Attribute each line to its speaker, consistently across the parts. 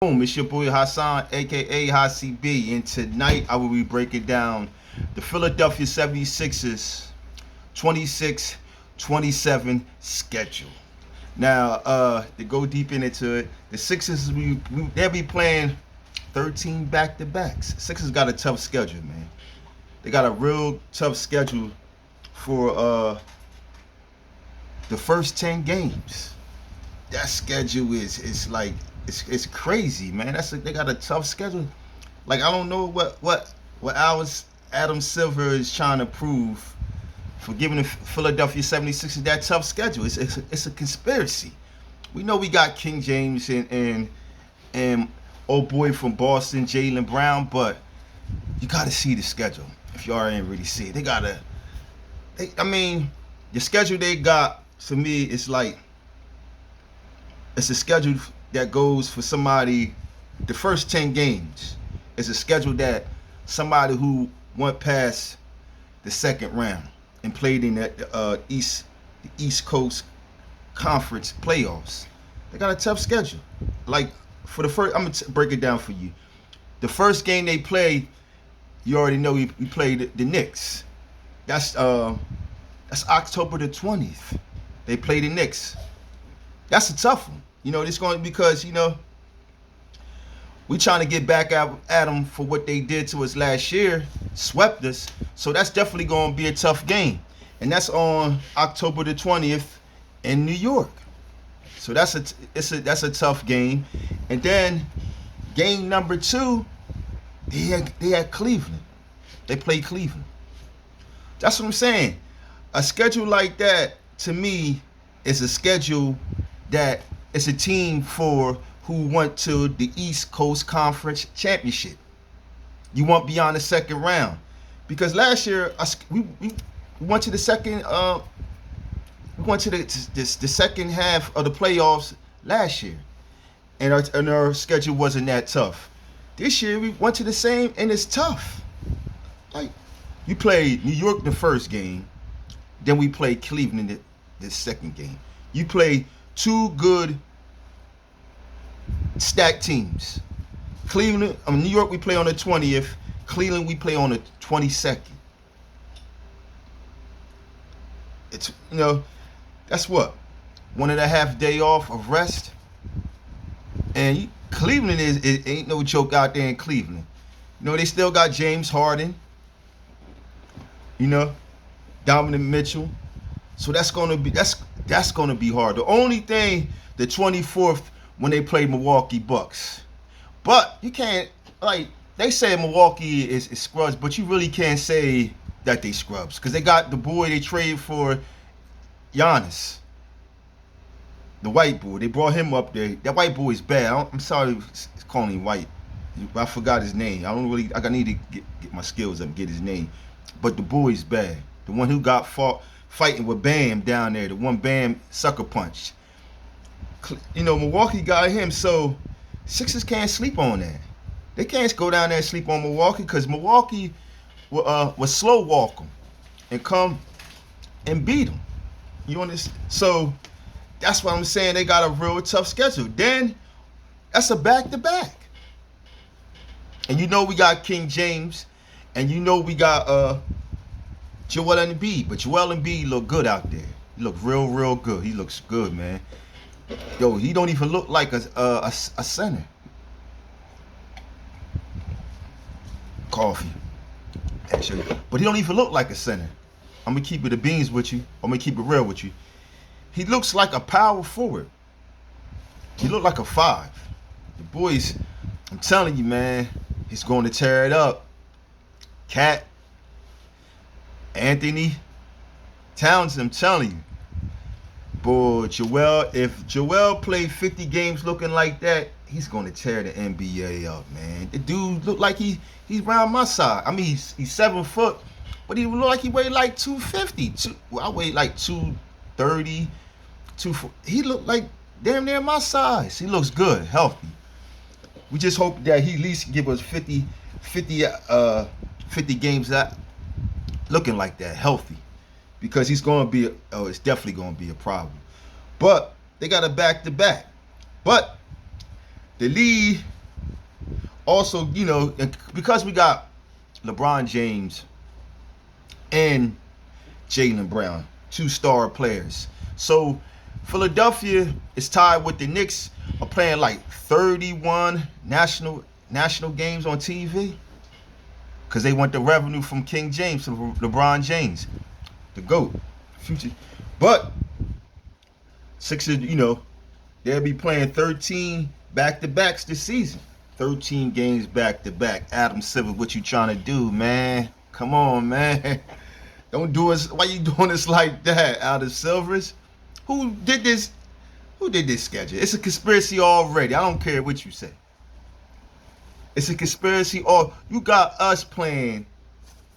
Speaker 1: Boom, it's your boy Hassan, aka Hassi B, and tonight I will be breaking down the Philadelphia 76ers 26-27 schedule. Now, to go deep into it, the Sixers they'll be playing 13 back-to-backs. Sixers got a tough schedule, man. They got a real tough schedule for the first 10 games. That schedule is like it's crazy, man. They got a tough schedule. Like I don't know what Adam Silver is trying to prove for giving the Philadelphia 76ers that tough schedule. It's a conspiracy. We know we got King James and old boy from Boston, Jaylen Brown, but you got to see the schedule. If y'all ain't really see it, I mean, the schedule they got for me is like it's a schedule that goes for somebody. The first 10 games is a schedule that somebody who went past the second round and played in the East Coast Conference playoffs. They got a tough schedule. Like for the first, I'm gonna break it down for you. The first game they play, you already know we played the Knicks. That's October the 20th. They play the Knicks. That's a tough one. It's going because we trying to get back at them for what they did to us last year, swept us. So that's definitely going to be a tough game, and that's on October the 20th in New York. So that's a tough game, and then game number 2, they had Cleveland. They play Cleveland. That's what I'm saying. A schedule like that to me is a schedule that it's a team for who went to the East Coast Conference Championship. You want beyond the second round, because last year we went to the second. We went to the second half of the playoffs last year, and our schedule wasn't that tough. This year we went to the same, and it's tough. Like you played New York the first game, then we played Cleveland the second game. You play two good stacked teams. New York we play on the 20th. Cleveland we play on the 22nd. It's that's what 1.5 day off of rest. And Cleveland it ain't no joke out there in Cleveland. They still got James Harden. Donovan Mitchell. So that's gonna be hard. The only thing, the 24th when they play Milwaukee Bucks, but you can't they say Milwaukee is scrubs, but you really can't say that they scrubs because they got the boy they traded for, Giannis, the white boy. They brought him up there. That white boy is bad. I'm sorry calling him white. I forgot his name. I need to get my skills up and get his name. But the boy is bad. The one who got fighting with Bam down there, the one Bam sucker punched. Milwaukee got him, so Sixers can't sleep on that. They can't go down there and sleep on Milwaukee because Milwaukee will slow walk them and come and beat them. You understand? So that's why I'm saying they got a real tough schedule. Then that's a back-to-back. And we got King James, and we got Joel Embiid, but Joel Embiid look good out there. He look real good. He looks good, man. Yo, he don't even look like a center. Coffee, actually, but he don't even look like a center. I'm gonna keep it the beans with you. I'm gonna keep it real with you. He looks like a power forward. He look like a 5. The boys, I'm telling you, man, he's going to tear it up. Cat. Anthony Towns, I'm telling you. Boy, if Joel played 50 games looking like that, he's going to tear the NBA up, man. The dude look like he's around my size. I mean, he's 7 foot, but he look like he weighed like 250. I weigh like 230, 240. He look like damn near my size. He looks good, healthy. We just hope that he at least give us 50 games that looking like that, healthy, because he's going to be. It's definitely going to be a problem. But they got a back-to-back. But The league also, because we got LeBron James and Jaylen Brown, two star players. So Philadelphia is tied with the Knicks, are playing like 31 national games on TV because they want the revenue from King James, from LeBron James, the GOAT, future. But Sixers, they'll be playing 13 back-to-backs this season. 13 games back-to-back. Adam Silver, what you trying to do, man? Come on, man. Don't do us. Why you doing this like that, Adam Silvers? Who did this? Who did this schedule? It's a conspiracy already. I don't care what you say. It's a conspiracy. Or you got us playing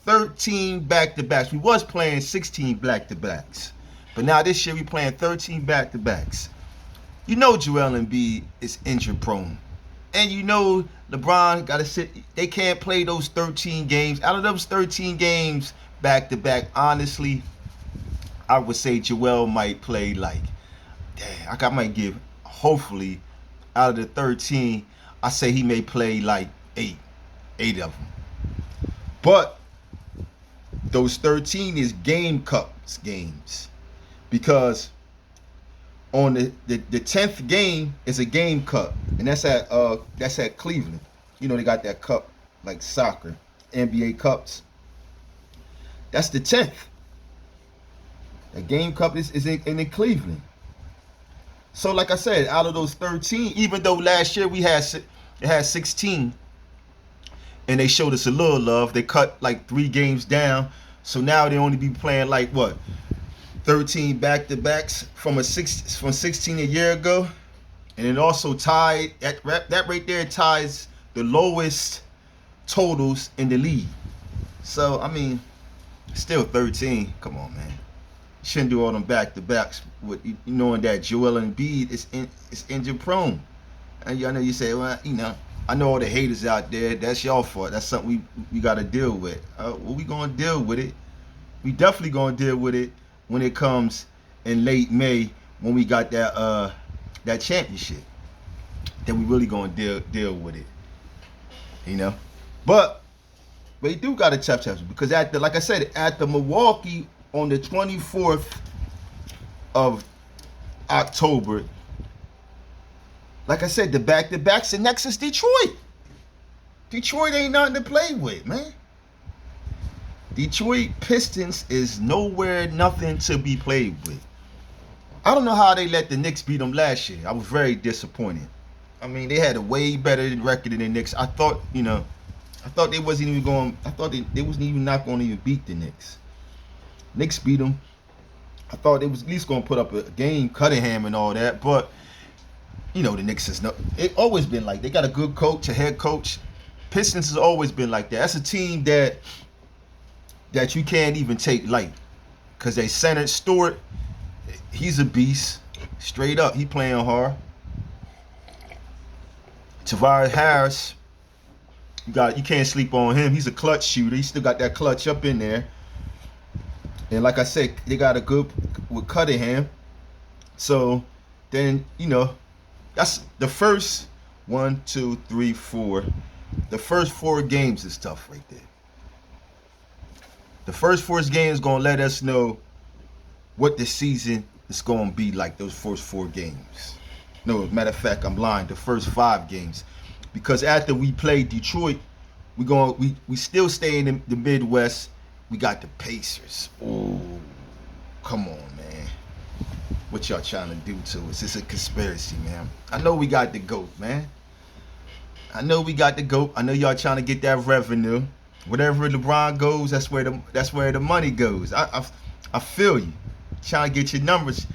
Speaker 1: 13 back-to-backs. We was playing 16 back-to-backs. But now this year we playing 13 back-to-backs. You know Joel Embiid is injury prone. And you know LeBron got to sit. They can't play those 13 games. Out of those 13 games back-to-back, honestly, I would say Joel might play like, I might give, hopefully, out of the 13, I say he may play like 8 of them. But those 13 is game cups games. Because on the 10th game is a game cup, and that's at Cleveland. They got that cup like soccer, NBA cups. That's the 10th. The game cup is in Cleveland. So like I said, out of those 13, even though last year it had 16, and they showed us a little love, they cut like 3 games down. So now they only be playing like what? 13 back-to-backs from 16 a year ago, and it also tied that right there ties the lowest totals in the league. So I mean, still 13. Come on, man. Shouldn't do all them back-to-backs with knowing that Joel Embiid is injury prone. And I know you say, well, I know all the haters out there. That's y'all fault. That's something we got to deal with. We gonna deal with it. We definitely gonna deal with it when it comes in late May, when we got that championship. Then we really gonna deal with it. But they do got a tough chapter because like I said, at the Milwaukee on the 24th of October, like I said, the back-to-backs, and next is Detroit. Detroit ain't nothing to play with, man. Detroit Pistons is nowhere nothing to be played with. I don't know how they let the Knicks beat them last year. I was very disappointed. I mean, they had a way better record than the Knicks. I thought they wasn't even going. I thought they wasn't even not going to even beat the Knicks. Knicks beat them. I thought they was at least going to put up a game, Cunningham and all that. But the Knicks is it always been like they got a good coach, a head coach. Pistons has always been like that. That's a team that you can't even take light, because they centered Stewart. He's a beast, straight up. He playing hard. Tavares Harris, you can't sleep on him. He's a clutch shooter. He still got that clutch up in there. And like I said, they got a good with Cunningham. So then that's the first 1, 2, 3, 4. The first 4 games is tough right there. The first 4 games gonna let us know what the season is gonna be like. Those first 4 games. No, matter of fact, I'm lying. The first 5 games, because after we play Detroit, we still stay in the Midwest. We got the Pacers. Oh, come on, man. What y'all trying to do to us? It's a conspiracy, man. I know we got the GOAT, man. I know we got the GOAT. I know y'all trying to get that revenue. Wherever LeBron goes, that's where the money goes. I feel you. Trying to get your numbers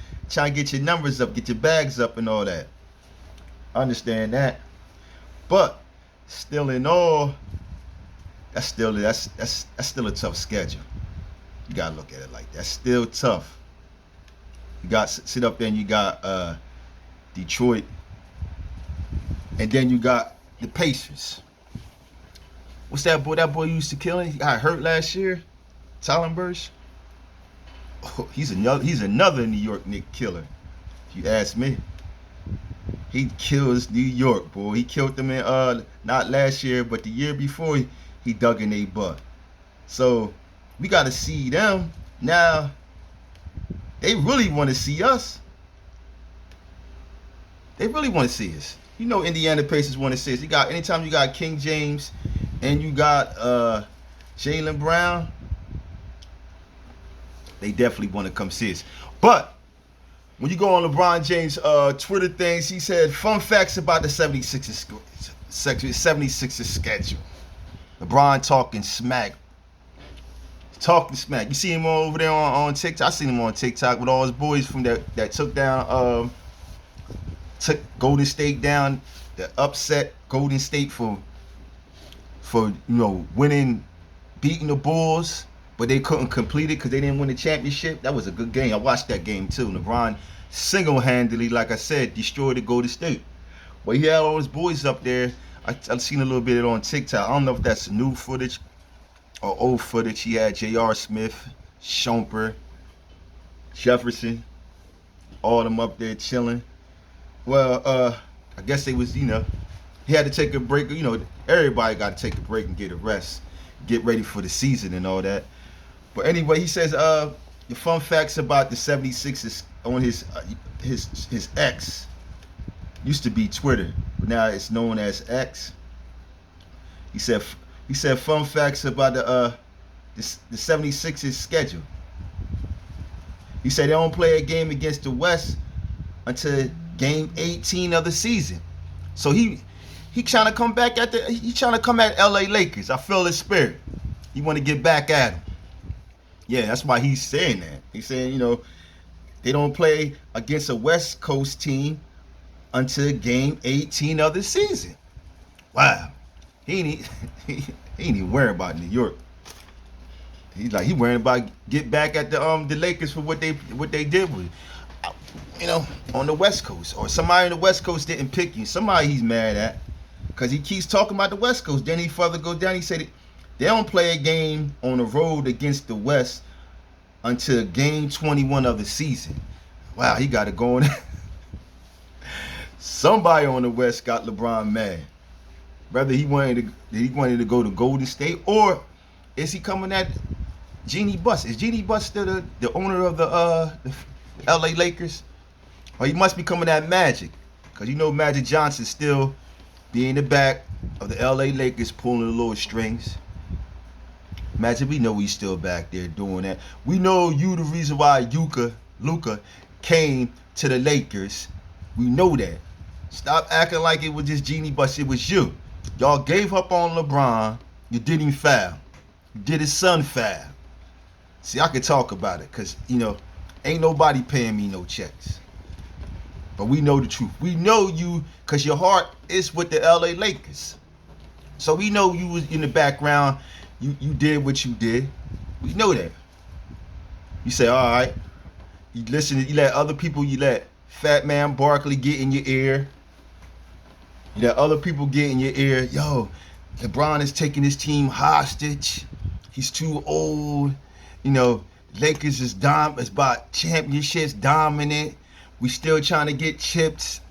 Speaker 1: up, get your bags up and all that. I understand that. But still in all, that's still a tough schedule. You gotta look at it like that. That's still tough. You got sit up there and you got Detroit, and then you got the Pacers. What's that boy? That boy used to kill him. He got hurt last year. Tallenberg. Oh, he's another New York Knicks killer, if you ask me. He kills New York, boy. He killed them in not last year, but the year before. He dug in a butt. So we got to see them now. They really want to see us. They really want to see us. You know, Indiana Pacers want to see us. You got anytime you got King James and you got Jaylen Brown, they definitely want to come see us. But when you go on LeBron James' Twitter things, he said fun facts about the 76ers schedule. LeBron talking smack. Talking smack. You see him over there on TikTok. I seen him on TikTok with all his boys from that took Golden State down, the upset Golden State for winning, beating the Bulls, but they couldn't complete it because they didn't win the championship. That was a good game. I watched that game too. LeBron single-handedly, like I said, destroyed the Golden State. But he had all his boys up there. I've seen a little bit on TikTok. I don't know if that's new footage or old footage. He had J.R. Smith, Shumpert, Jefferson, all them up there chilling. Well, I guess they was, he had to take a break. Everybody got to take a break and get a rest, get ready for the season and all that. But anyway, he says the fun facts about the 76ers on his X. Used to be Twitter, but now it's known as X. He said fun facts about the 76ers schedule. He said they don't play a game against the West until game 18 of the season. So he trying to come back at LA Lakers. I feel his spirit. He want to get back at him. Yeah, that's why he's saying that. He's saying, they don't play against a West Coast team until game 18 of the season. Wow. He ain't even worried about New York. He worried about get back at the Lakers for what they did with, on the West Coast, or somebody on the West Coast didn't pick you. Somebody he's mad at because he keeps talking about the West Coast. Then he further go down. He said they don't play a game on the road against the West until game 21 of the season. Wow, he got it going. Somebody on the West got LeBron mad. Whether he wanted to go to Golden State, or is he coming at Jeanie Buss? Is Jeanie Buss still the owner of the LA Lakers? Or he must be coming at Magic, because Magic Johnson still be in the back of the LA Lakers pulling the little strings. Magic, we know he's still back there doing that. We know you the reason why Luka came to the Lakers. We know that. Stop acting like it was just Jeanie Buss. It was you. Y'all gave up on LeBron. You did him foul. You did his son foul. See, I could talk about it because, ain't nobody paying me no checks. But we know the truth. We know you because your heart is with the LA Lakers. So we know you was in the background. You did what you did. We know that. You say, all right. You listen. You let other people. You let Fat Man Barkley get in your ear. You let other people get in your ear. Yo, LeBron is taking his team hostage. He's too old. Lakers is about championships, dominant. We still trying to get chips.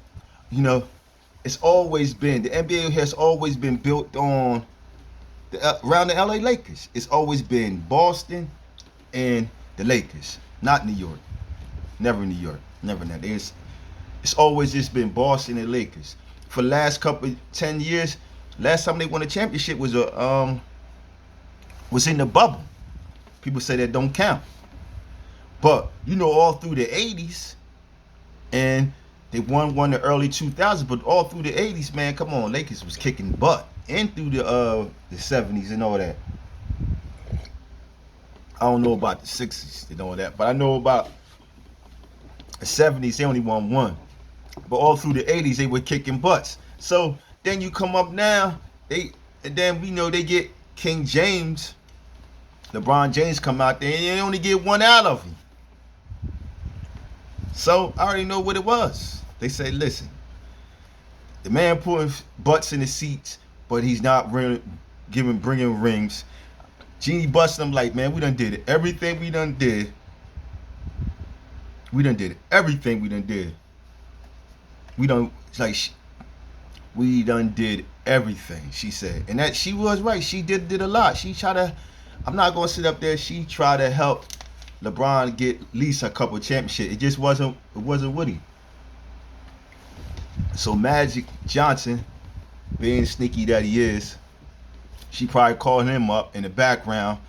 Speaker 1: It's always been, the NBA has always been built on around the LA Lakers. It's always been Boston and the Lakers, not New York. Never New York. Never that. It's always just been Boston and Lakers. For the last 10 years, last time they won a championship was in the bubble. People say that don't count. But all through the 80s, and they won the early 2000s, but all through the 80s, man, come on, Lakers was kicking butt. And through the 70s and all that. I don't know about the 60s and all that, but I know about the 70s, they only won one. But all through the 80s, they were kicking butts. So then you come up now, then we know they get King James, LeBron James come out there, and they only get one out of him. So I already know what it was. They say, listen, the man putting butts in the seats, but he's not bringing rings. Jeanie Buss them like, man, we done did it. Everything we done did. We done did it. Everything we done did. We done She's like, we done did everything, she said. And that she was right. She did a lot. She tried to, I'm not going to sit up there. She tried to help LeBron get at least a couple championships. It just wasn't with him. So Magic Johnson, being sneaky that he is, she probably called him up in the background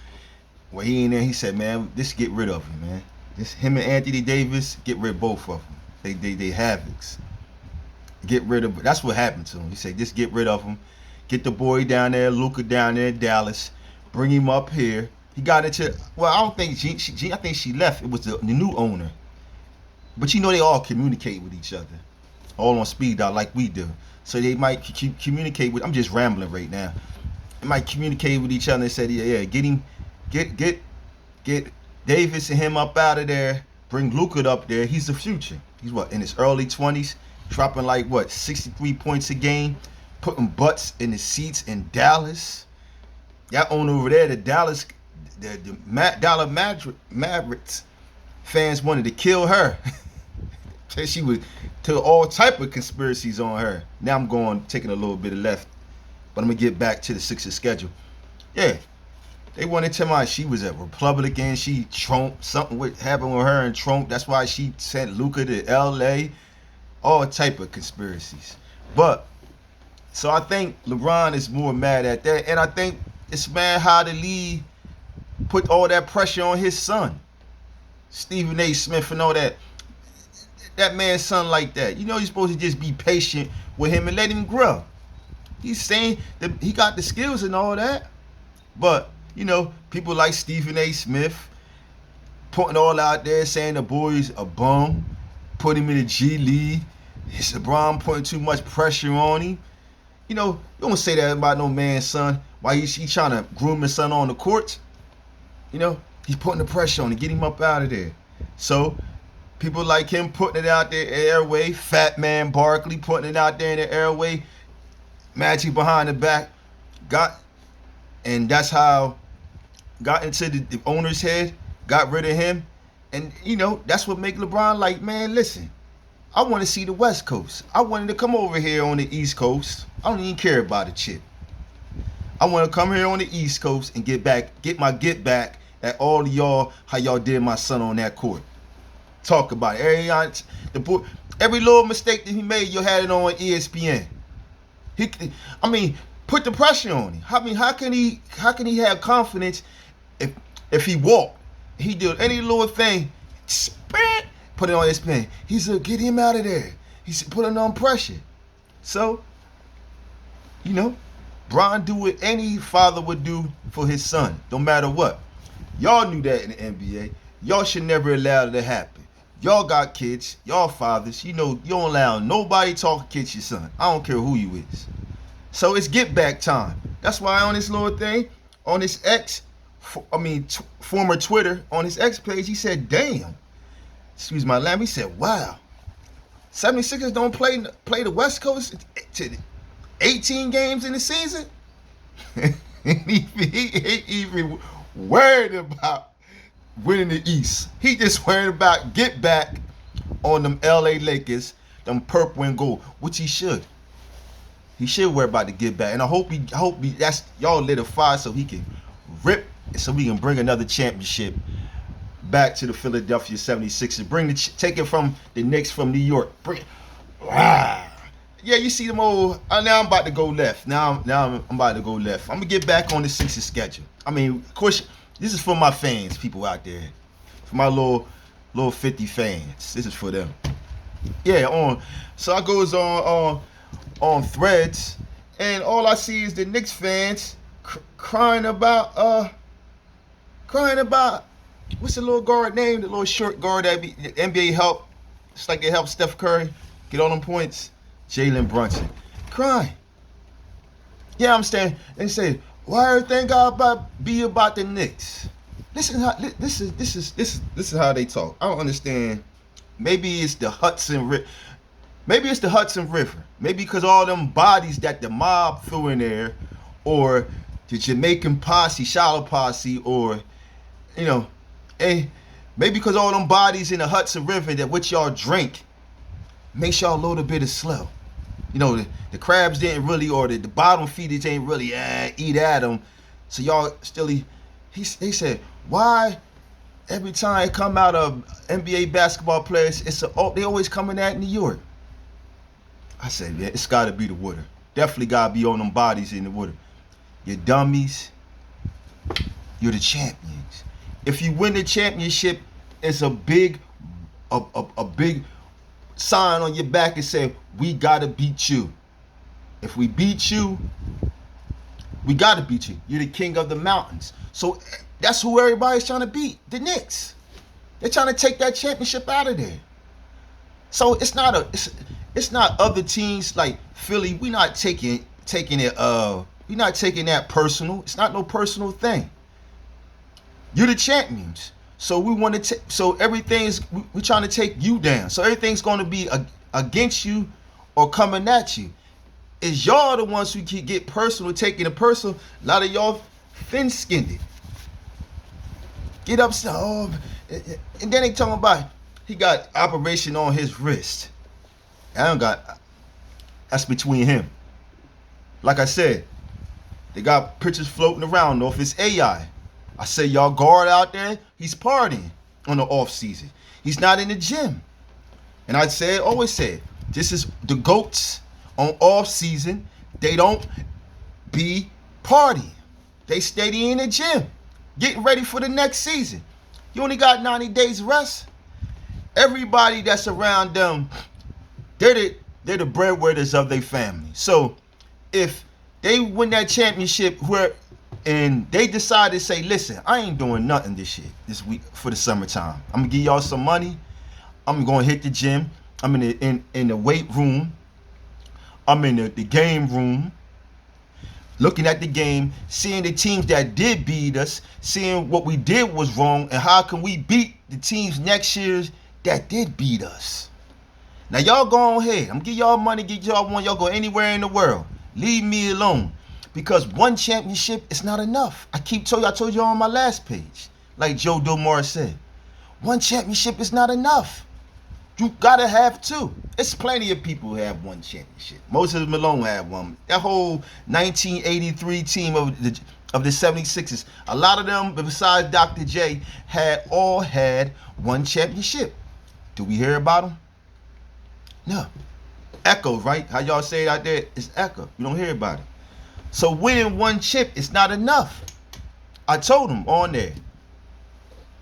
Speaker 1: where he in there. He said, man, just get rid of him, man. Just him and Anthony Davis, get rid of both of them. They havocs. Get rid of. That's what happened to him. He said, just get rid of him. Get the boy down there, Luka down there in Dallas. Bring him up here. He got into. Well, I don't think I think she left. It was the new owner. But you know they all communicate with each other, all on speed dial like we do. So they might communicate with. I'm just rambling right now. They might communicate with each other and say, yeah, get Davis and him up out of there. Bring Luka up there. He's the future. He's what, in his early 20s, dropping like what, 63 points a game, putting butts in the seats in Dallas. That owner over there, the Dallas Mavericks fans wanted to kill her. She would tell all type of conspiracies on her. Now I'm taking a little bit of left, but I'm gonna get back to the Sixers schedule. Yeah, they wanted to tell me she was a Republican. She Trump, something would happen with her and Trump. That's why she sent Luka to L.A. All type of conspiracies. But so I think LeBron is more mad at that, and I think it's mad how the league put all that pressure on his son, Stephen A. Smith, and all that. That man's son like that. You know you're supposed to just be patient with him and let him grow. He's saying that he got the skills and all that, but you know, people like Stephen A. Smith putting all out there saying the boy's a bum, put him in the G League. It's LeBron putting too much pressure on him. You know, you don't say that about no man's son. Why he trying to groom his son on the court? You know, he's putting the pressure on to get him up out of there. So people like him putting it out there airway, Fat Man Barkley putting it out there in the airway, Magic behind the back, and that's how got into the owner's head, got rid of him, and you know that's what make LeBron like, man, listen, I want to see the West Coast. I wanted to come over here on the East Coast. I don't even care about a chip. I want to come here on the East Coast and get my get back at all of y'all, how y'all did my son on that court. Talk about it. Every little mistake that he made, you had it on ESPN. Put the pressure on him. How can he have confidence if he walked, he did any little thing, put it on ESPN. He said, get him out of there. He said, put it on pressure. So, you know, Bron do what any father would do for his son, no matter what. Y'all knew that in the NBA. Y'all should never allow it to happen. Y'all got kids, y'all fathers, you know, you don't allow nobody talk against your son. I don't care who you is. So it's get back time. That's why on this little thing, on this former Twitter, on his X page, he said, damn, excuse my language, he said, wow, 76ers don't play the West Coast to 18 games in the season? he ain't even worried about winning the East. He just worried about get back on them LA Lakers, them purple and gold, which he should. He should worry about the get back. And I hope that's y'all lit a fire so he can rip, so we can bring another championship back to the Philadelphia 76ers. Take it from the Knicks from New York. Yeah, you see them old. Now I'm about to go left. Now I'm about to go left. I'm gonna get back on the Sixers schedule. I mean, of course, this is for my fans, people out there, for my little 50 fans. This is for them. Yeah, so I goes on Threads, and all I see is the Knicks fans crying about what's the little guard name? The little short guard that the NBA helped. It's like they helped Steph Curry get all them points. Jalen Brunson crying. Yeah, I'm saying. They say, why everything got be about the Knicks? This is how they talk. I don't understand. Maybe it's the Hudson River. Maybe it's the Hudson River. Maybe because all them bodies that the mob threw in there, or the Jamaican posse, Shallow posse, or you know, maybe because all them bodies in the Hudson River that what y'all drink makes y'all a little bit of slow. the crabs didn't really, or the bottom feeders ain't really eat at them. So y'all still he said, why every time it come out of NBA basketball players, they always coming at New York? I said, yeah, it's got to be the water. Definitely got to be on them bodies in the water. You're dummies. You're the champions. If you win the championship, it's a big sign on your back and say, we got to beat you. If we beat you, we got to beat you. You're the king of the mountains. So that's who everybody's trying to beat, the Knicks. They're trying to take that championship out of there. So it's not other teams like Philly. We're not taking that personal. It's not no personal thing. You're the champions. So we want to we're trying to take you down. So everything's going to be against you or coming at you. It's y'all the ones who can get personal, taking it personal. A lot of y'all thin-skinned it. Get upset. Oh, and then they talking about he got operation on his wrist. That's between him. Like I said, they got pictures floating around off his AI. I say y'all guard out there, he's partying on the off season. He's not in the gym. And I always said, this is the GOATs on off season. They don't be partying. They steady in the gym, getting ready for the next season. You only got 90 days rest. Everybody that's around them, they're the breadwinners of their family. So if they win that championship and they decide to say, listen, I ain't doing nothing this week for the summertime. I'm gonna give y'all some money. I'm gonna hit the gym. I'm in the weight room. I'm in the game room, looking at the game, seeing the teams that did beat us, seeing what we did was wrong, and how can we beat the teams next year that did beat us. Now y'all go ahead. I'm gonna give y'all money, give y'all one. Y'all go anywhere in the world. Leave me alone. Because one championship is not enough. I told you on my last page. Like Joe Dumars said. One championship is not enough. You gotta have two. It's plenty of people who have one championship. Moses Malone had one. That whole 1983 team of the 76ers, a lot of them, besides Dr. J, all had one championship. Do we hear about them? No. Echoes, right? How y'all say it out there? It's echo. You don't hear about it. So winning one chip is not enough. I told him on there.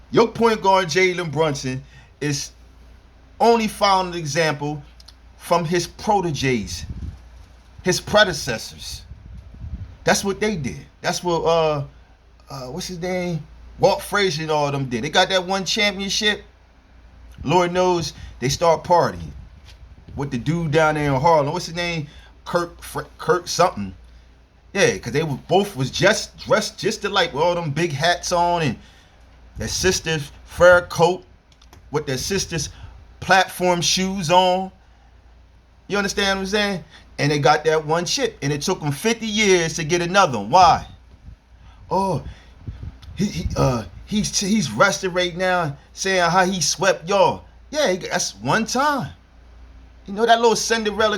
Speaker 1: Your point guard, Jalen Brunson, is only found an example from his proteges, his predecessors. That's what they did. That's what, what's his name? Walt Frazier and all of them did. They got that one championship. Lord knows they start partying. With the dude down there in Harlem. What's his name? Kurt something. Yeah, because they both was just dressed just alike with all them big hats on and their sister's fur coat with their sister's platform shoes on. You understand what I'm saying? And they got that one chip. And it took them 50 years to get another one. Why? Oh, he's rested right now saying how he swept y'all. Yeah, that's one time. You know that little Cinderella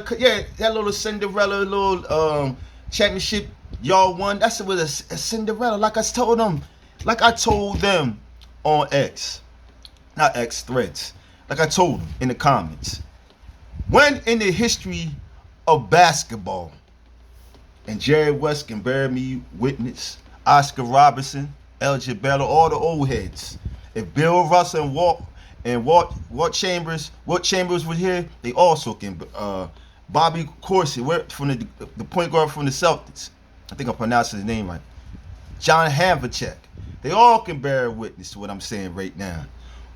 Speaker 1: championship y'all won. That's with a Cinderella. Like I told them on X, not X Threads. Like I told them in the comments. When in the history of basketball, and Jerry West can bear me witness, Oscar Robertson, Elgin Baylor, all the old heads. If Bill Russell and Walt Chambers was here, they also can. Bobby Corsi, from the point guard from the Celtics. I think I'm pronouncing his name right. John Havlicek. They all can bear witness to what I'm saying right now.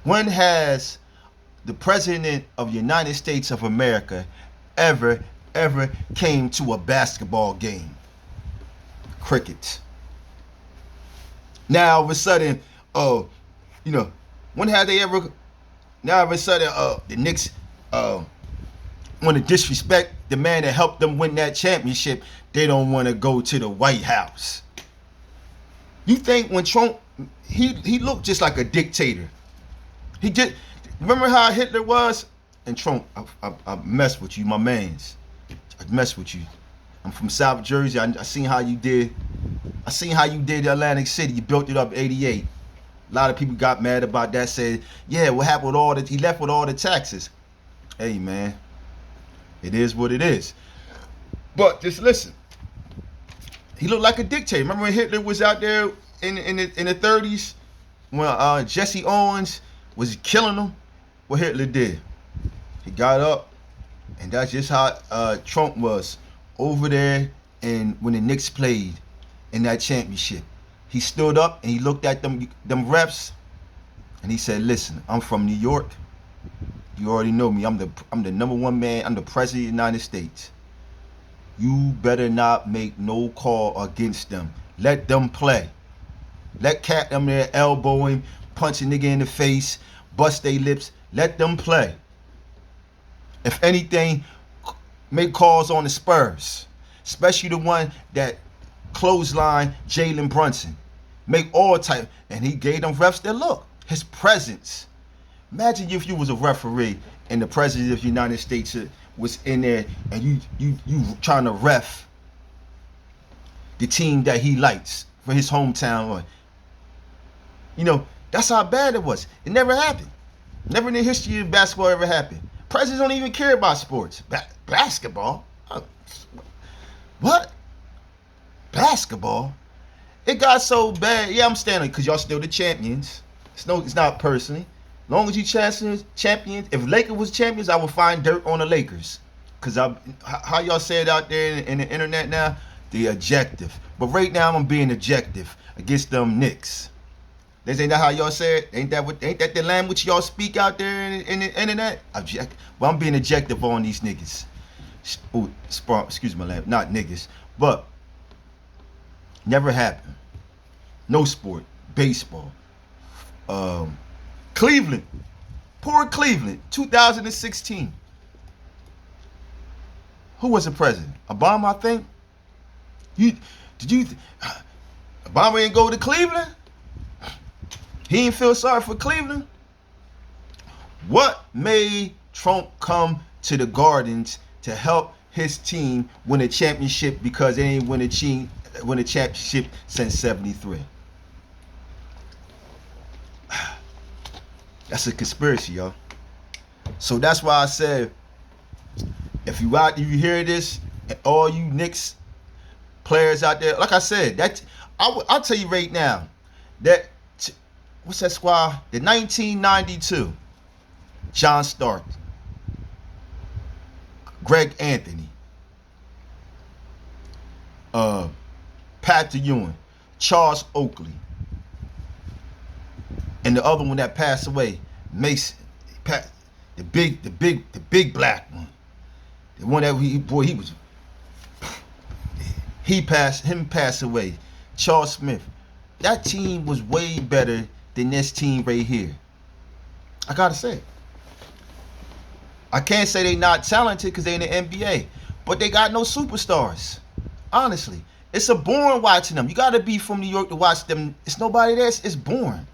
Speaker 1: When has the President of the United States of America ever came to a basketball game? Crickets. Now all of a sudden, when have they ever? Now all of a sudden, the Knicks want to disrespect the man that helped them win that championship. They don't want to go to the White House. You think when Trump, he looked just like a dictator. He did. Remember how Hitler was? And Trump, I messed with you, my mans. I mess with you. I'm from South Jersey. I seen how you did. I seen how you did Atlantic City. You built it up '88. A lot of people got mad about that. Said, yeah, what happened with all the? He left with all the taxes. Hey man, it is what it is. But just listen. He looked like a dictator. Remember when Hitler was out there in the 30s when Jesse Owens was killing him? What Hitler did? He got up, and that's just how Trump was over there. And when the Knicks played in that championship, he stood up and he looked at them refs, and he said, "Listen, I'm from New York. You already know me. I'm the number one man. I'm the president of the United States. You better not make no call against them. Let them play. Let cat them there elbowing, punch a nigga in the face, bust their lips. Let them play. If anything, make calls on the Spurs, especially the one that clothesline Jalen Brunson. Make all type." And he gave them refs their look. His presence. Imagine if you was a referee and the president of the United States was in there and you trying to ref the team that he likes for his hometown. You know, that's how bad it was. It never happened. Never in the history of basketball ever happened. Presidents don't even care about sports. Basketball? What? Basketball? It got so bad. Yeah, I'm standing because y'all still the champions. It's not personally. Long as you champions, if Lakers was champions, I would find dirt on the Lakers. Cause how y'all say it out there in the internet now, the objective. But right now I'm being objective against them Knicks. This ain't that how y'all say it? Ain't that the language y'all speak out there in the internet? Well, I'm being objective on these niggas. Oh, excuse my language, not niggas, but never happened. No sport, baseball. Cleveland, poor Cleveland, 2016. Who was the president? Obama, I think. Obama ain't go to Cleveland? He ain't feel sorry for Cleveland? What made Trump come to the Gardens to help his team win a championship because they ain't win a championship since '73? That's a conspiracy, y'all. So that's why I said, if you hear this, all you Knicks players out there, like I said, I'll tell you right now, that what's that squad? The 1992, John Stark, Greg Anthony, Patrick Ewing, Charles Oakley, and the other one that passed away, Mason, the big black one, the one that he passed away, Charles Smith. That team was way better than this team right here. I gotta say, I can't say they not talented because they in the NBA, but they got no superstars. Honestly, it's a boring watching them. You gotta be from New York to watch them. It's nobody there. It's boring.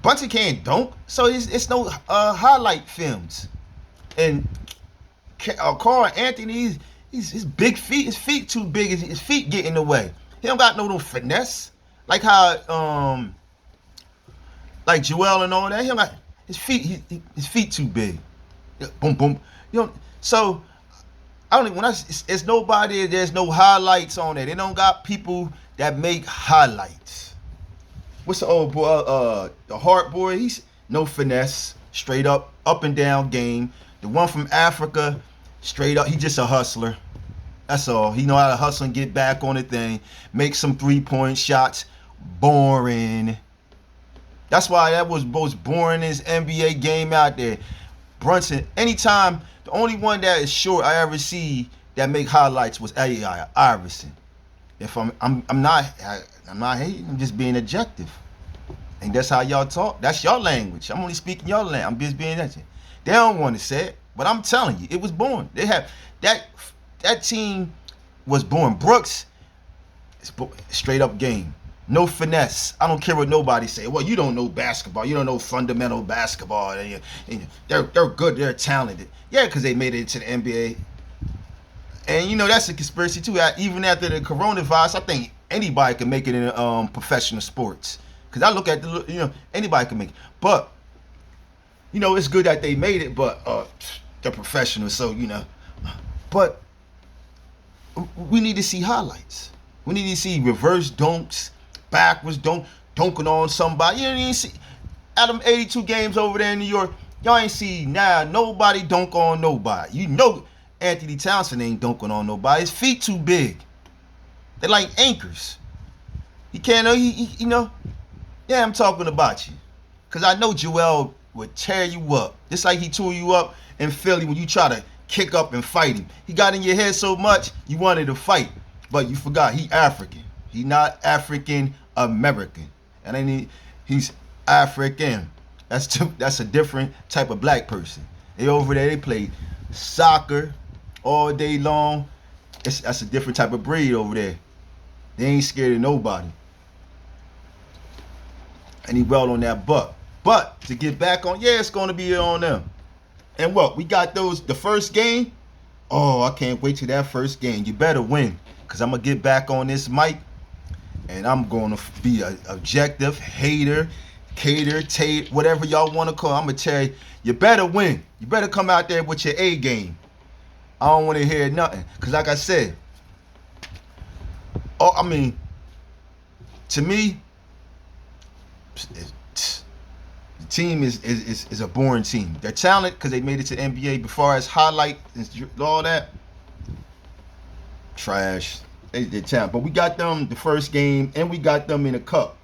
Speaker 1: Brunson can't dunk, so it's no highlight films. And Carl Anthony, his big feet, his feet too big, his feet get in the way. He don't got no finesse like how like Joel and all that. He don't got his feet too big. Boom boom. You know, so I don't even it's nobody. There's no highlights on it. They don't got people that make highlights. What's the old boy? The Hart boy. He's no finesse, straight up and down game. The one from Africa, straight up. He just a hustler. That's all. He know how to hustle and get back on the thing. Make some 3-point shots. Boring. That's why that was most boringest NBA game out there. Brunson. Anytime, the only one that is short I ever see that make highlights was A.I. Iverson. If I'm not hating. I'm just being objective. And that's how y'all talk. That's your language. I'm only speaking your language. I'm just being objective. They don't want to say it, but I'm telling you, it was boring. They have that team was boring. Brooks, straight up game. No finesse. I don't care what nobody say. Well, you don't know basketball. You don't know fundamental basketball. And they're good. They're talented. Yeah, because they made it to the NBA. And that's a conspiracy too. Even after the coronavirus, I think anybody can make it in professional sports. Cause I look at anybody can make it. But it's good that they made it. But they're professionals, so But we need to see highlights. We need to see reverse dunks, backwards dunking on somebody. You didn't see out of them 82 games over there in New York. Y'all ain't see nobody dunk on nobody. Anthony Townsend ain't dunking on nobody. His feet too big. They're like anchors. He can't. Yeah, I'm talking about you. Cause I know Joel would tear you up, just like he tore you up in Philly when you try to kick up and fight him. He got in your head so much you wanted to fight, but you forgot he African. He not African American, and then he's African. That's a different type of black person. They over there, they play soccer all day long. That's a different type of breed over there. They ain't scared of nobody. And he well on that buck. But to get back on, it's gonna be on them. And what? We got the first game. Oh, I can't wait till that first game. You better win. Cause I'm gonna get back on this mic and I'm gonna be an objective hater, cater, tate, whatever y'all wanna call it. I'm gonna tell you, you better win. You better come out there with your A game. I don't want to hear nothing. Because like I said, to me, the team is a boring team. They're talented because they made it to the NBA. But far as highlight and all that, trash. They're talented. But we got them the first game, and we got them in a cup.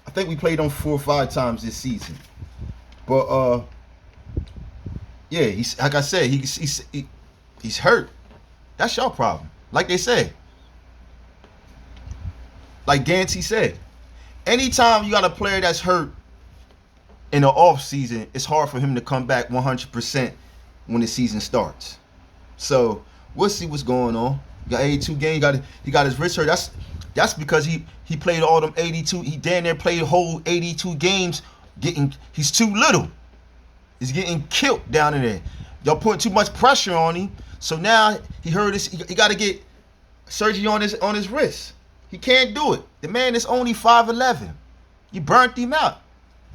Speaker 1: I think we played them 4 or 5 times this season. But, he's like I said, he's hurt. That's your problem. Like they said. Like Ganty said. Anytime you got a player that's hurt in the off season, it's hard for him to come back 100% when the season starts. So we'll see what's going on. He got 82 games. He got his wrist hurt. That's because he played all them 82. He damn near played the whole 82 games. He's too little. He's getting killed down in there. Y'all putting too much pressure on him. So now he hurt his. He got to get surgery on his wrist. He can't do it. The man is only 5'11". You burnt him out.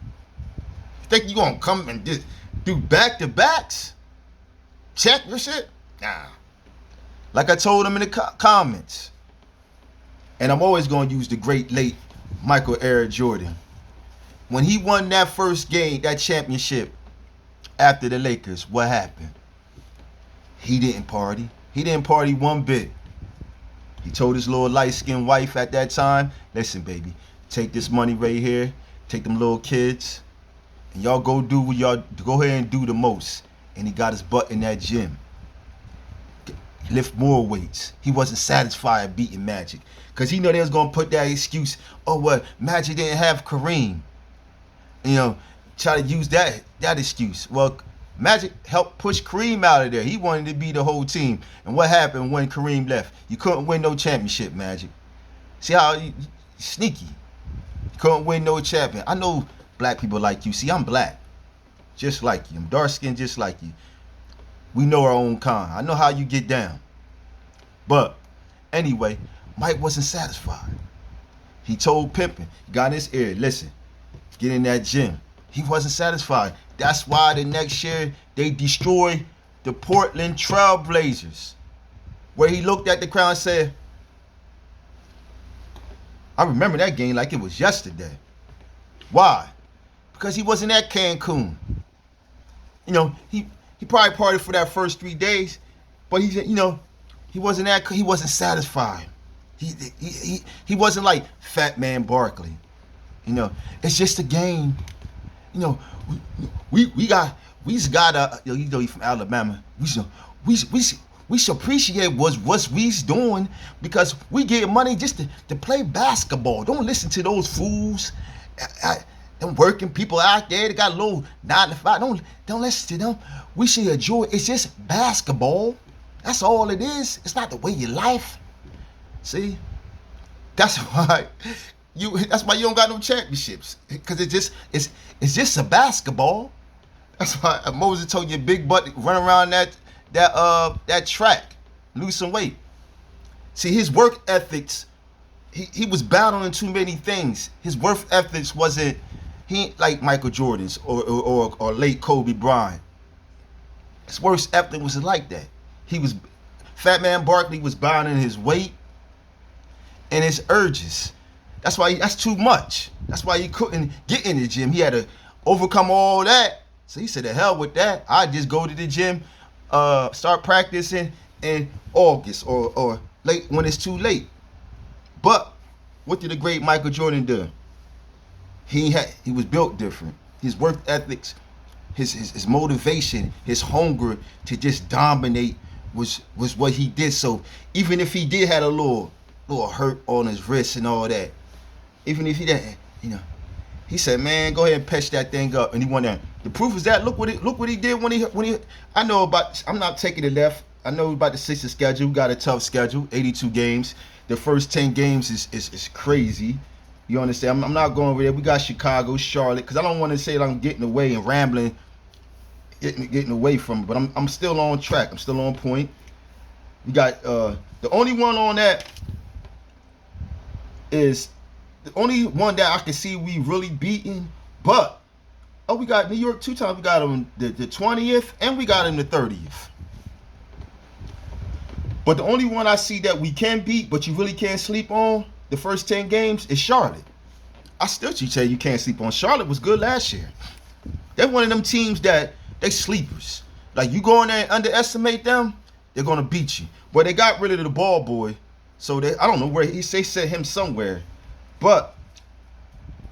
Speaker 1: You think you gonna come and just do back-to-backs? Check your shit? Nah. Like I told him in the comments, and I'm always gonna use the great late Michael Air Jordan. When he won that first game, that championship after the Lakers, what happened? He didn't party. He didn't party one bit. He told his little light-skinned wife at that time, listen, baby, take this money right here, take them little kids, and y'all go ahead and do the most. And he got his butt in that gym. Lift more weights. He wasn't satisfied beating Magic. Because he know they was going to put that excuse, Magic didn't have Kareem. Try to use that excuse. Well, Magic helped push Kareem out of there. He wanted to be the whole team. And what happened when Kareem left? You couldn't win no championship, Magic. See how sneaky. You couldn't win no champion. I know black people like you. See, I'm black. Just like you. I'm dark skinned just like you. We know our own kind. I know how you get down. But anyway, Mike wasn't satisfied. He told Pimpin, got in his ear, listen, get in that gym. He wasn't satisfied. That's why the next year they destroyed the Portland Trail Blazers. Where he looked at the crowd and said, I remember that game like it was yesterday. Why? Because he wasn't at Cancun. He probably partied for that first 3 days, but he wasn't satisfied. He wasn't like Fat Man Barkley. It's just a game. We just gotta, he's from Alabama. We should appreciate what we's doing because we get money just to play basketball. Don't listen to those fools. Them working people out there that got a little 9 to 5. Don't listen to them. We should enjoy it. It's just basketball. That's all it is. It's not the way you life. See? That's why you don't got no championships. Because it's just a basketball. That's why Moses told you big butt run around that track. lose some weight. See, his work ethics, he was battling too many things. His work ethics wasn't, he ain't like Michael Jordan's or late Kobe Bryant. His work ethic was like that. He was, Fat Man Barkley was battling his weight and his urges. That's why that's too much. That's why he couldn't get in the gym. He had to overcome all that. So he said, "The hell with that. I just go to the gym, start practicing in August or late when it's too late." But what did the great Michael Jordan do? He was built different. His work ethics, his motivation, his hunger to just dominate was what he did. So even if he did have a little hurt on his wrist and all that, even if he didn't, he said, "Man, go ahead and patch that thing up." And he went down. The proof is that look what he did when he. I know about. I'm not taking it left. I know about the Sixers schedule. We got a tough schedule, 82 games. The first 10 games is crazy. You understand? I'm not going over there. We got Chicago, Charlotte, because I don't want to say that I'm getting away and rambling, getting away from it. But I'm still on track. I'm still on point. We got the only one on that is the only one that I can see we really beating. But we got New York 2 times. We got them the 20th and we got them the 30th. But the only one I see that we can beat, but you really can't sleep on the first 10 games is Charlotte. I still tell you can't sleep on. Charlotte was good last year. They're one of them teams that they sleepers. Like you go in there and underestimate them, they're gonna beat you. But they got rid of the ball boy, so I don't know where they set him somewhere, but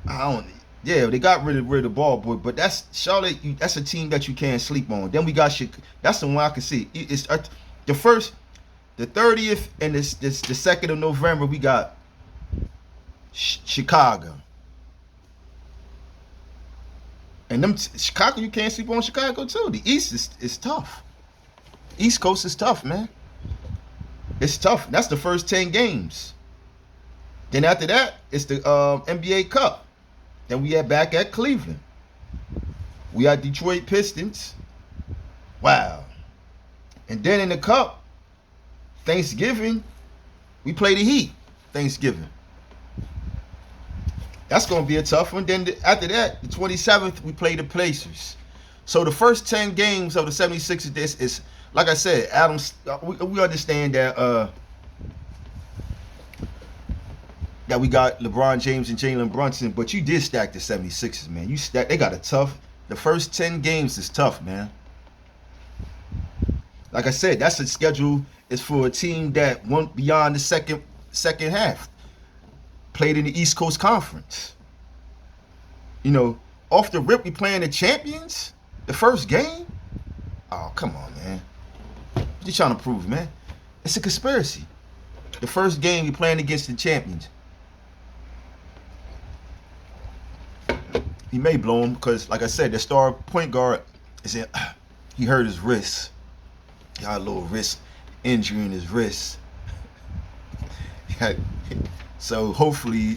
Speaker 1: they got rid of the ball boy. But that's Charlotte. That's a team that you can't sleep on. Then we got that's the one I can see. It's the first. The 30th and the 2nd of November, we got Chicago. And Chicago, you can't sleep on Chicago too. The East is tough. East Coast is tough, man. It's tough. That's the first 10 games. Then after that, it's the NBA Cup. Then we are back at Cleveland. We are Detroit Pistons. Wow. And then in the Cup, Thanksgiving, we play the Heat. Thanksgiving. That's going to be a tough one. Then after that, the 27th, we play the Pacers. So the first 10 games of the 76ers, this is, like I said, we understand that that we got LeBron James and Jalen Brunson, but you did stack the 76ers, man. They got a tough, the first 10 games is tough, man. Like I said, that's a schedule is for a team that went beyond the second half. Played in the East Coast Conference. Off the rip, we playing the champions. The first game. Oh, come on, man. What you trying to prove, man? It's a conspiracy. The first game we playing against the champions. He may blow him because, like I said, the star point guard he hurt his wrist. He got a little wrist injury in his wrist. So hopefully,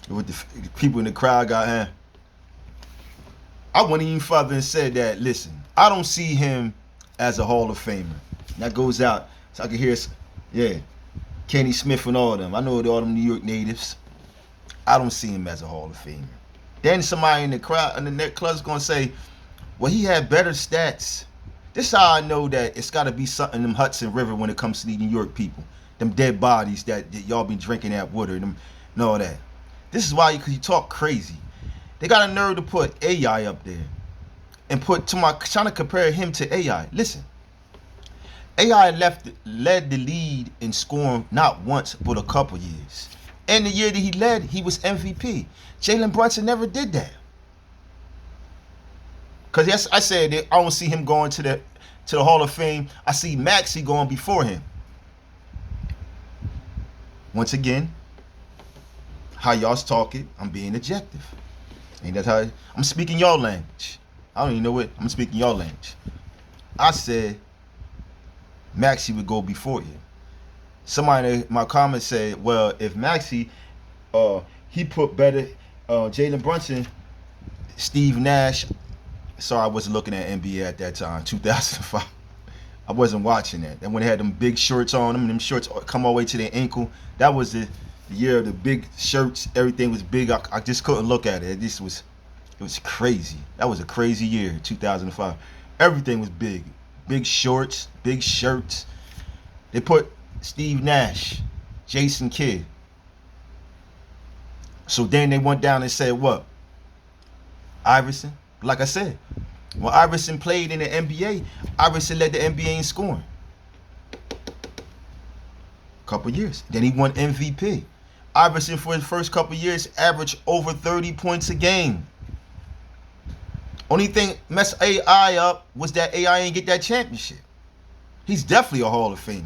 Speaker 1: with the people in the crowd got I went even further and said that, listen, I don't see him as a Hall of Famer. That goes out so I can hear, Kenny Smith and all of them. I know all them New York natives. I don't see him as a Hall of Famer. Then somebody in the crowd, in the net club's gonna say, well, he had better stats. This is how I know that it's got to be something in them Hudson River when it comes to the New York people. Them dead bodies that y'all been drinking that water and all that. This is why, because you talk crazy. They got a nerve to put AI up there and trying to compare him to AI. Listen, AI led the lead in scoring not once but a couple years. And the year that he led, he was MVP. Jalen Brunson never did that. Because yes, I said that I don't see him going to the Hall of Fame. I see Maxey going before him. Once again, how y'all's talking, I'm being objective. And that's how I'm speaking your language. I don't even know what I'm speaking your language. I said Maxey would go before you. Somebody in my comments said, well, if Maxey he put better Jalen Brunson, Steve Nash. Sorry, I wasn't looking at NBA at that time, 2005. I wasn't watching that. And when they had them big shorts on them, and them shorts come all the way to their ankle, that was the year of the big shirts. Everything was big. I just couldn't look at it. It was crazy. That was a crazy year, 2005. Everything was big. Big shorts, big shirts. They put Steve Nash, Jason Kidd. So then they went down and said, what? Iverson? Like I said, when Iverson played in the NBA, Iverson led the NBA in scoring. Couple years. Then he won MVP. Iverson, for his first couple years, averaged over 30 points a game. Only thing messed AI up was that AI ain't get that championship. He's definitely a Hall of Famer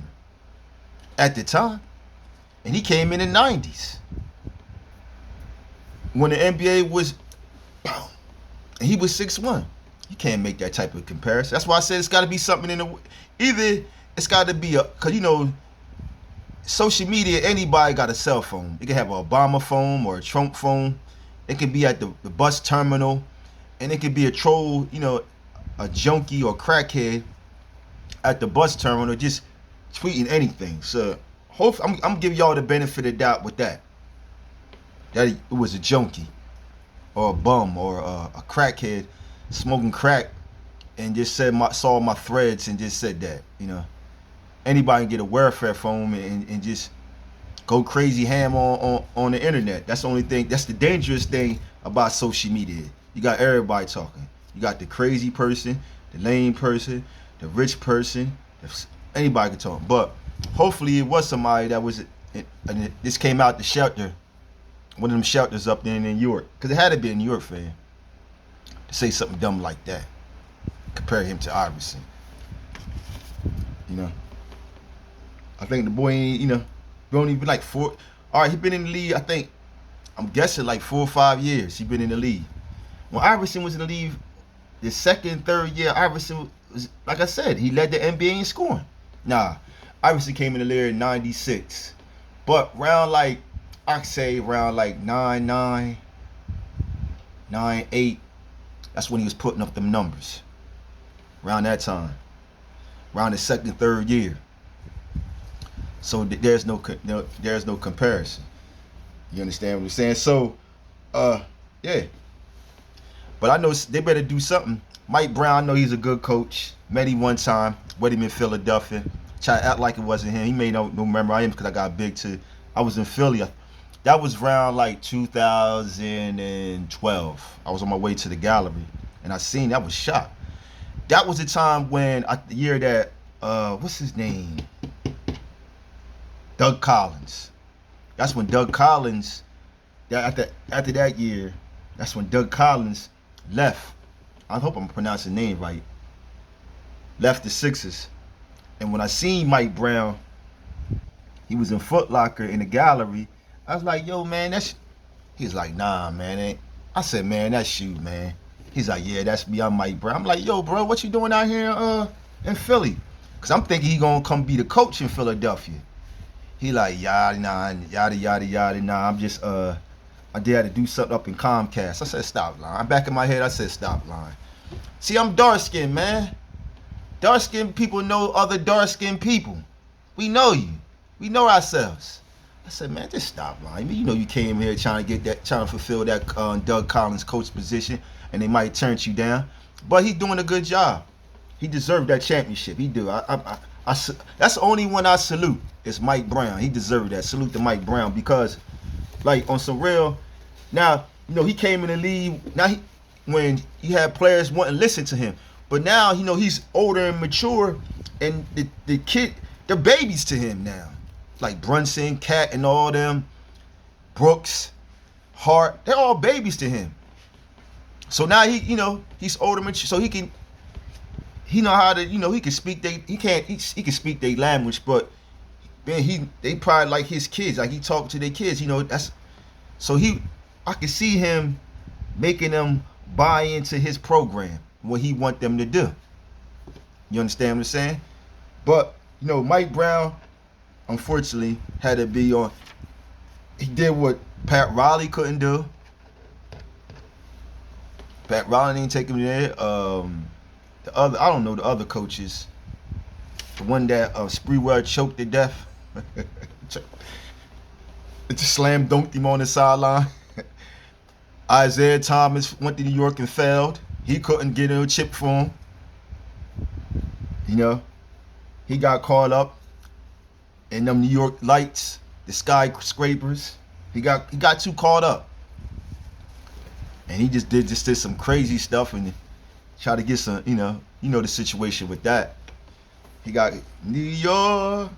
Speaker 1: at the time. And he came in the 90s. When the NBA was, and he was 6'1". You can't make that type of comparison. That's why I said it's got to be something in the, either it's got to be a, because you know, social media, anybody got a cell phone. They can have an Obama phone or a Trump phone. It can be at the bus terminal. And it could be a troll, you know, a junkie or crackhead at the bus terminal just tweeting anything. So hopefully, I'm giving y'all the benefit of the doubt with that. That it was a junkie or a bum or a crackhead smoking crack and just saw my threads and just said that, you know. Anybody can get a welfare phone and just go crazy ham on the internet. That's the only thing, that's the dangerous thing about social media. You got everybody talking. You got the crazy person, the lame person, the rich person. Anybody can talk. But hopefully it was somebody that was, and this came out the shelter, one of them shelters up there in New York. Because it had to be a New York fan to say something dumb like that. Compare him to Iverson. You know. I think the boy ain't, you know, only been like four. All right, he been in the league, I think, I'm guessing like 4 or 5 years he been in the league. When Iverson was in the league, the second, third year, Iverson was, like I said, he led the NBA in scoring. Nah, Iverson came in the league in 96. But round like, I'd say around like 9-9, 9-8, that's when he was putting up them numbers. Around that time. Around the second, third year. So there's no comparison. You understand what I'm saying? So, yeah. But I know they better do something. Mike Brown, I know he's a good coach. Met him one time. Met him in Philadelphia. Try to act like it wasn't him. He may not remember I am because I got big too. I was in Philly. That was around like 2012. I was on my way to the gallery. And I seen, I was shocked. That was the time when, the year that, what's his name? Doug Collins. That's when Doug Collins, after that year, that's when Doug Collins left. I hope I'm pronouncing the name right. Left the Sixers. And when I seen Mike Brown, he was in Foot Locker in the gallery. I was like, yo, man, he's like, nah, man. I said, man, that's you, man. He's like, yeah, that's me. I'm Mike Brown. I'm like, yo, bro, what you doing out here in Philly? Because I'm thinking he going to come be the coach in Philadelphia. He like, yada, nah, I'm just, I did have to do something up in Comcast. I said, stop lying. I'm back in my head, I said, stop lying. See, I'm dark-skinned, man. Dark-skinned people know other dark-skinned people. We know you. We know ourselves. I said, man, just stop lying. You know you came here trying to fulfill that Doug Collins coach position, and they might turn you down. But he's doing a good job. He deserved that championship. He do. That's the only one I salute. It's Mike Brown. He deserved that. Salute to Mike Brown because, like, on some real, now, you know, he came in the league. Now, when he had players wanting to listen to him, but now, you know, he's older and mature, and the kid, they're babies to him now. Like Brunson, Cat, and all them, Brooks, Hart, they're all babies to him. So now he, you know, he's older and mature, so he know how to, you know, he can speak he can speak their language, but man, they probably like his kids, like he talked to their kids, you know, I can see him making them buy into his program, what he want them to do. You understand what I'm saying? But, you know, Mike Brown, unfortunately, had to be on, he did what Pat Riley couldn't do. Pat Riley didn't take him there. I don't know the other coaches. the one that Sprewell choked to death. It just slam dunked him on the sideline. Isaiah Thomas went to New York and failed. He couldn't get a chip for him. You know, he got caught up in them New York lights, the skyscrapers. He got too caught up, and he just did some crazy stuff and tried to get some. You know the situation with that. He got New York.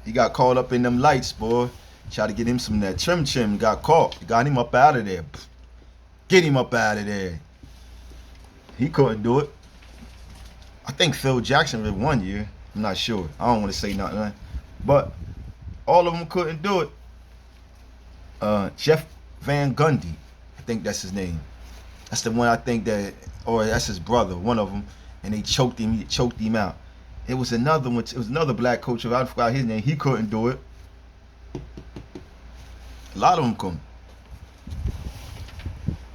Speaker 1: He got caught up in them lights, boy. Tried to get him some of that trim. Got caught. Got him up out of there. Get him up out of there. He couldn't do it. I think Phil Jackson did 1 year. I'm not sure. I don't want to say nothing. But all of them couldn't do it. Jeff Van Gundy, I think that's his name. That's the one I think that, or that's his brother, one of them. And they choked him out. It was another one. It was another black coach. I forgot his name. He couldn't do it. A lot of them couldn't.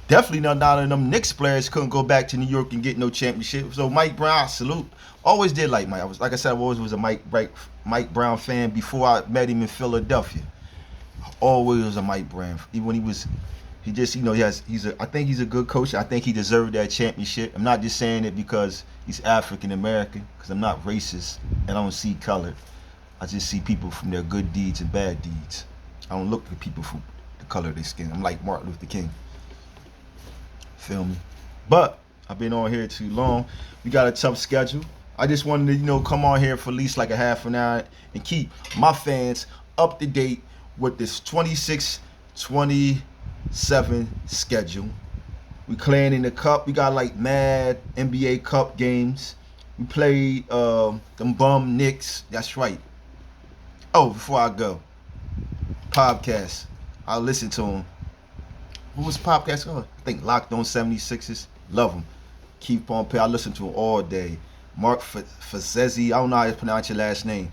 Speaker 1: Definitely none of them Knicks players couldn't go back to New York and get no championship. So Mike Brown, salute. Always did like Mike. Like I said, I always was a Mike Brown fan before I met him in Philadelphia. Always was a Mike Brown. Even when he just, I think he's a good coach. I think he deserved that championship. I'm not just saying it because he's African American, because I'm not racist and I don't see color. I just see people from their good deeds and bad deeds. I don't look at people from the color of their skin. I'm like Martin Luther King. Feel me? But I've been on here too long. We got a tough schedule. I just wanted to, come on here for at least like a half an hour and keep my fans up to date with this 26-27 schedule. We playing in the cup. We got like mad NBA Cup games. We played them bum Knicks. That's right. Oh, before I go, podcast. I'll listen to them. What was the podcast called? I think Locked On 76ers. Love them. Keep on pay. I listen to them all day. Mark Fazezi. I don't know how to pronounce your last name.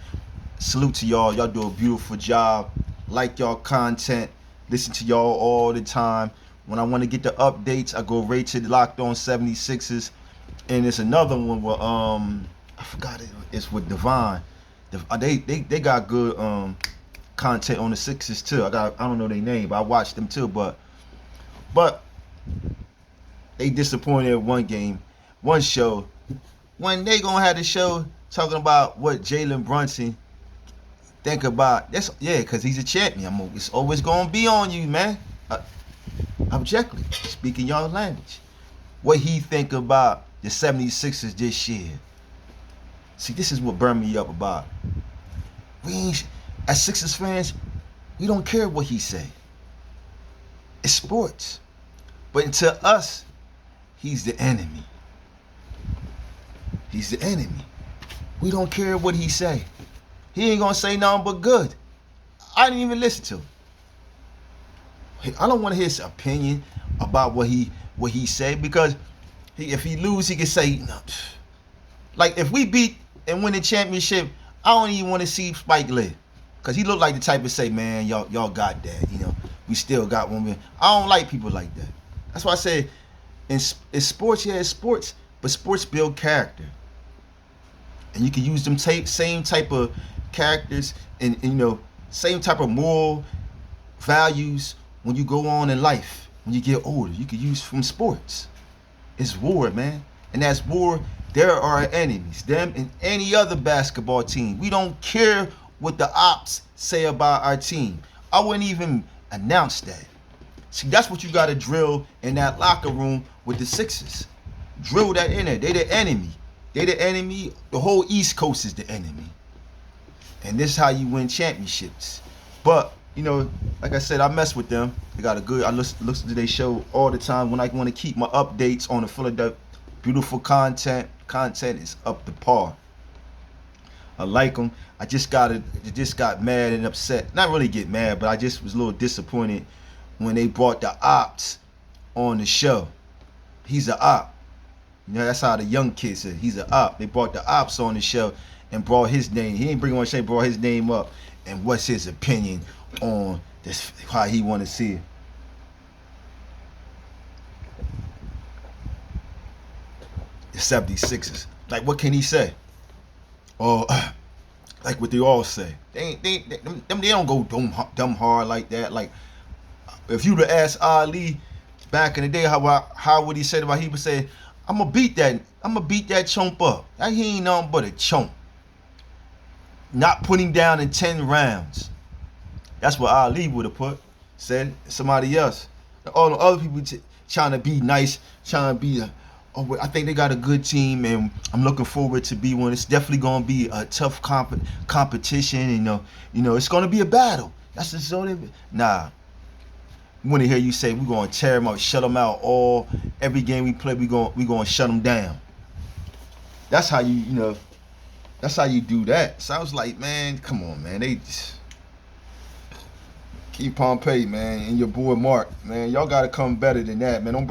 Speaker 1: Salute to y'all. Y'all do a beautiful job. Like y'all content. Listen to y'all all the time. When I want to get the updates, I go right to the Locked On 76ers. And it's another one where I forgot it. It's with Devon. They got good content on the Sixers too. I don't know their name, but I watched them too. But they disappointed at one show. When they gonna have the show talking about what Jalen Brunson think about, because he's a champion. It's always gonna be on you, man. Objectively, speaking y'all language. What he think about the 76ers this year. See, this is what burned me up about. As Sixers fans, we don't care what he say. It's sports. But to us, he's the enemy. He's the enemy. We don't care what he say. He ain't gonna say nothing but good. I didn't even listen to him. I don't want to hear his opinion about what he said, because if he lose, he can say, no. Like if we beat and win the championship, I don't even want to see Spike Lee, because he looked like the type to say, man, y'all got that, we still got one win. I don't like people like that. That's why I say, it's sports, it's sports, but sports build character, and you can use them same type of characters and same type of moral values when you go on in life. When you get older, you can use from sports. It's war, man, and that's war. There are enemies, them and any other basketball team. We don't care what the ops say about our team. I wouldn't even announce that. See, that's what you got to drill in that locker room with the Sixers. Drill that in there. They the enemy. They the enemy. The whole East Coast is the enemy. And this is how you win championships. But, like I said, I mess with them. They got a good, I listen to their show all the time when I want to keep my updates on the Philadelphia. Beautiful content. Content is up to par. I like them. I just got mad and upset. Not really get mad, but I just was a little disappointed when they brought the ops on the show. He's an op. That's how the young kids say. He's an op. They brought the ops on the show and brought his name. He ain't bring on the show, brought his name up. And what's his opinion on this, how he want to see it. The 76ers. Like, what can he say? or like what they all say. They don't go dumb hard like that. Like if you'd have asked Ali back in the day how would he say about, he would say, I'm gonna beat that chump up. He ain't nothing but a chump. Not put him down in 10 rounds. That's what Ali would have said. Somebody else. All the other people trying to be nice, trying to be I think they got a good team, and I'm looking forward to be one. It's definitely gonna be a tough competition. It's gonna be a battle. That's just so. Nah, we want to hear you say we're gonna tear them out, shut them out. Every game we play, we gonna shut them down. That's how That's how you do that. So I was like, man, come on, man. They just keep Pompey, man, and your boy Mark, man. Y'all gotta come better than that, man. Don't